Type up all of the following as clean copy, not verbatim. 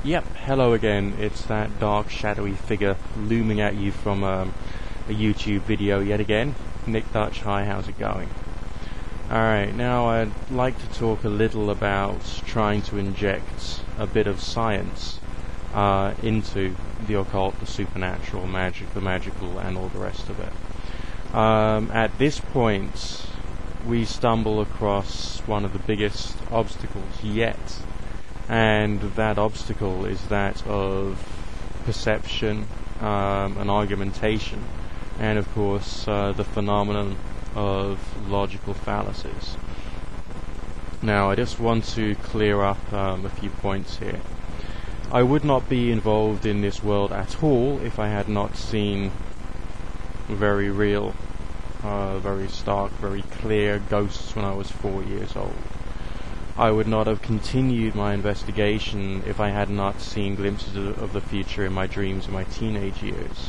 Yep, hello again. It's that dark, shadowy figure looming at you from a YouTube video yet again. Nick Dutch, hi, how's it going? Alright, now I'd like to talk a little about trying to inject a bit of science into the occult, the supernatural, magic, the magical, and all the rest of it. At this point, we stumble across one of the biggest obstacles yet. And that obstacle is that of perception and argumentation, and of course the phenomenon of logical fallacies. Now I just want to clear up a few points here. I would not be involved in this world at all if I had not seen very real, very stark, very clear ghosts when I was 4 years old. I would not have continued my investigation if I had not seen glimpses of the future in my dreams in my teenage years,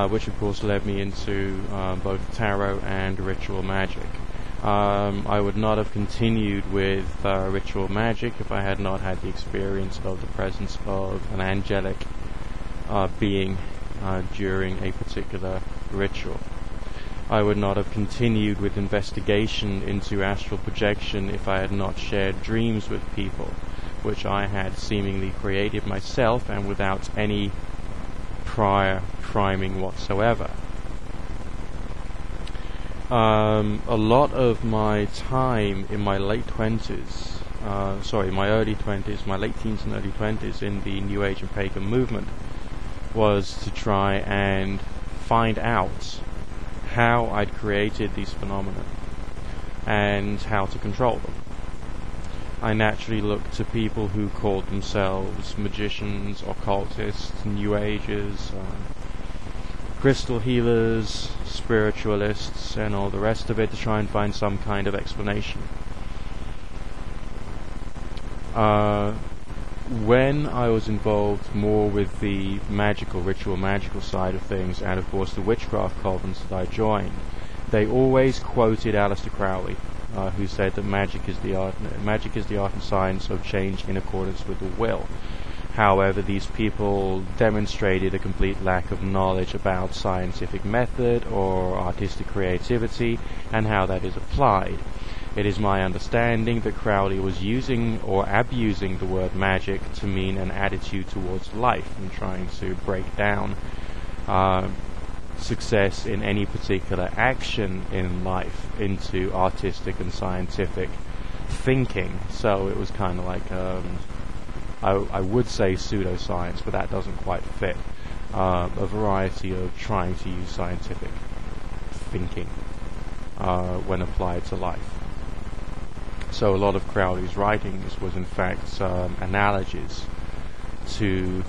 which of course led me into both tarot and ritual magic. I would not have continued with ritual magic if I had not had the experience of the presence of an angelic being during a particular ritual. I would not have continued with investigation into astral projection if I had not shared dreams with people, which I had seemingly created myself and without any prior priming whatsoever. A lot of my time in my late 20s, my early 20s, my late teens and early 20s in the New Age and Pagan movement was to try and find out how I'd created these phenomena and how to control them. I naturally looked to people who called themselves magicians, occultists, New Agers, crystal healers, spiritualists, and all the rest of it to try and find some kind of explanation. When I was involved more with the magical, ritual magical side of things, and of course the witchcraft covens that I joined, they always quoted Aleister Crowley, who said that magic is the art and science of change in accordance with the will. However, these people demonstrated a complete lack of knowledge about scientific method or artistic creativity and how that is applied. It is my understanding that Crowley was using or abusing the word magic to mean an attitude towards life and trying to break down success in any particular action in life into artistic and scientific thinking. So it was kind of like, I would say pseudoscience, but that doesn't quite fit. A variety of trying to use scientific thinking when applied to life. So a lot of Crowley's writings was in fact analogies to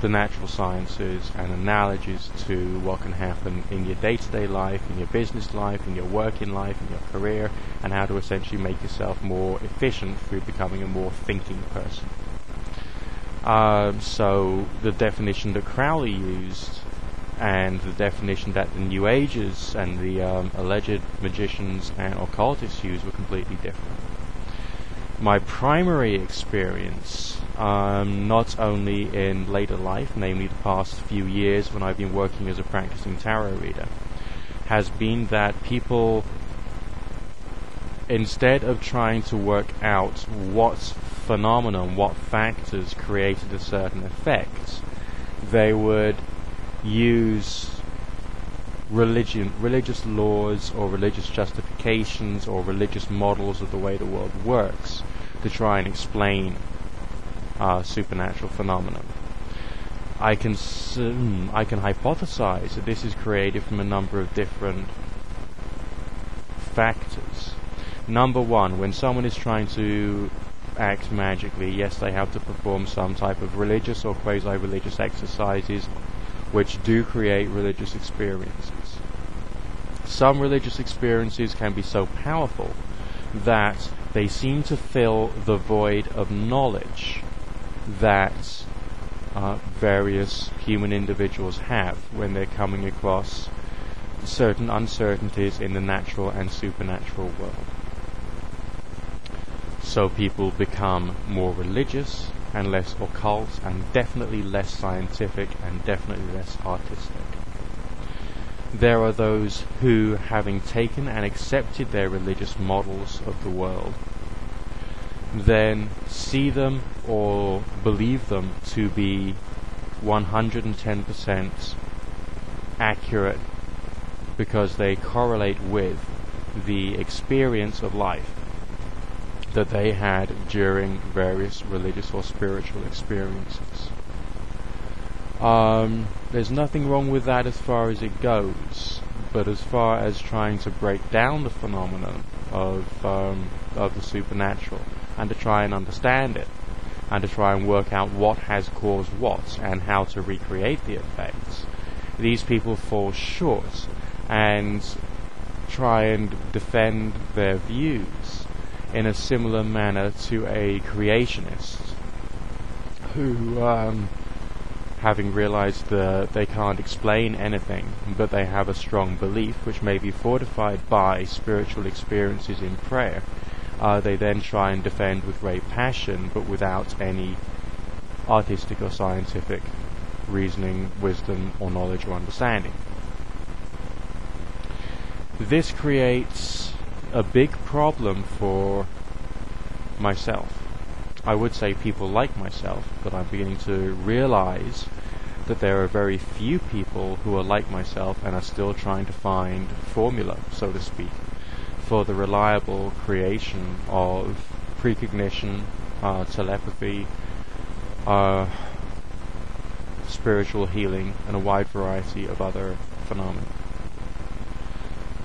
the natural sciences and analogies to what can happen in your day-to-day life, in your business life, in your working life, in your career, and how to essentially make yourself more efficient through becoming a more thinking person. So the definition that Crowley used and the definition that the New Agers and the alleged magicians and occultists used were completely different. My primary experience, not only in later life, namely the past few years when I've been working as a practicing tarot reader, has been that people, instead of trying to work out what phenomenon, what factors created a certain effect, they would use religious laws or religious justifications or religious models of the way the world works to try and explain supernatural phenomena. I can hypothesize that this is created from a number of different factors. Number one, when someone is trying to act magically, yes, they have to perform some type of religious or quasi-religious exercises which do create religious experiences. Some religious experiences can be so powerful that they seem to fill the void of knowledge that various human individuals have when they're coming across certain uncertainties in the natural and supernatural world. So people become more religious, and less occult, and definitely less scientific, and definitely less artistic. There are those who, having taken and accepted their religious models of the world, then see them or believe them to be 110% accurate because they correlate with the experience of life that they had during various religious or spiritual experiences. There's nothing wrong with that as far as it goes, but as far as trying to break down the phenomenon of the supernatural and to try and understand it, and to try and work out what has caused what and how to recreate the effects, these people fall short and try and defend their views in a similar manner to a creationist who, having realized that they can't explain anything, but they have a strong belief which may be fortified by spiritual experiences in prayer, they then try and defend with great passion, but without any artistic or scientific reasoning, wisdom, or knowledge or understanding. This creates a big problem for myself. I would say people like myself, but I'm beginning to realize that there are very few people who are like myself and are still trying to find formula, so to speak, for the reliable creation of precognition, telepathy, spiritual healing, and a wide variety of other phenomena.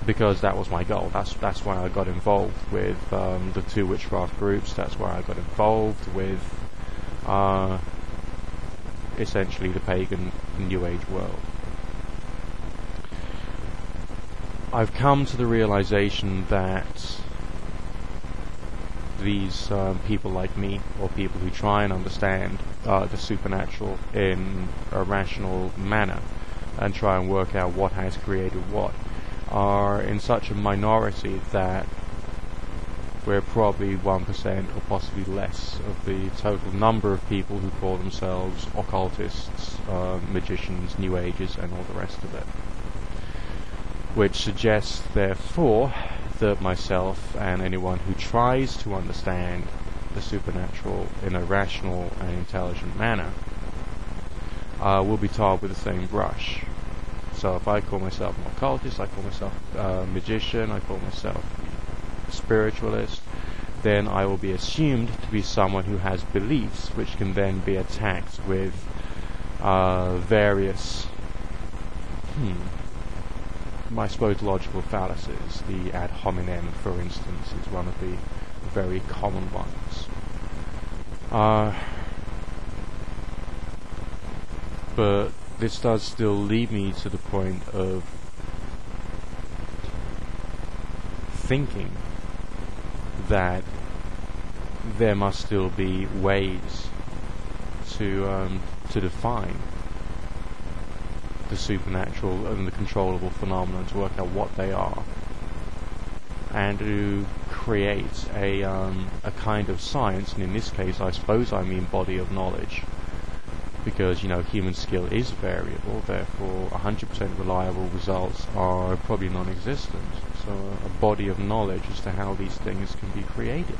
Because that was my goal. That's why I got involved with the two witchcraft groups. That's why I got involved with essentially the pagan New Age world. I've come to the realization that these people like me, or people who try and understand the supernatural in a rational manner and try and work out what has created what, are in such a minority that we're probably 1% or possibly less of the total number of people who call themselves occultists, magicians, New Agers, and all the rest of it. Which suggests, therefore, that myself and anyone who tries to understand the supernatural in a rational and intelligent manner will be tarred with the same brush. So if I call myself an occultist, I call myself a magician, I call myself a spiritualist, then I will be assumed to be someone who has beliefs which can then be attacked with various I suppose logical fallacies. The ad hominem, for instance, is one of the very common ones. But this does still lead me to the point of thinking that there must still be ways to define the supernatural and the controllable phenomena, to work out what they are, and to create a kind of science, and in this case I suppose I mean body of knowledge, because human skill is variable, therefore 100% reliable results are probably non-existent. So a body of knowledge as to how these things can be created.